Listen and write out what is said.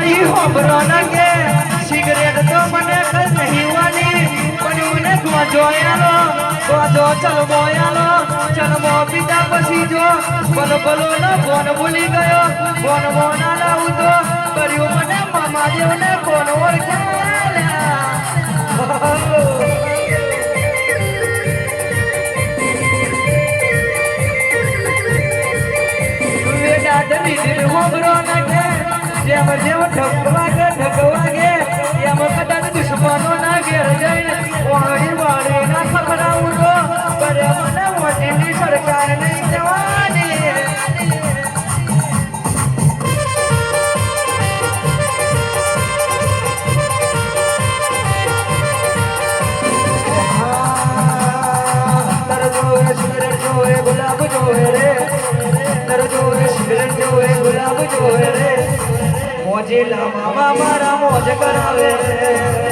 હોબરો ના કે સિગરેટ તો મને કર નહીં વાલી પણ મને ગોજોયાલો ગોજો ચલમો પીતા પછી જો બોલો નો ફોન ભૂલી ગયો ફોન મોના લાવું તો કર્યું મને મામા દેવને ફોન હોબરો ના કે જેમ ઠગવાગે એમ કદાચ દુશ્મનો ના ઘેર જઈને વાળી ના ખબરાવું તો કરે મને મોટીની સરકાર નહીં જવાની ગુલાબ જોવે રે સિગરેટ જોવે ગુલાબ જોવે રે મોજે લામાં મારા મોજ કરાવે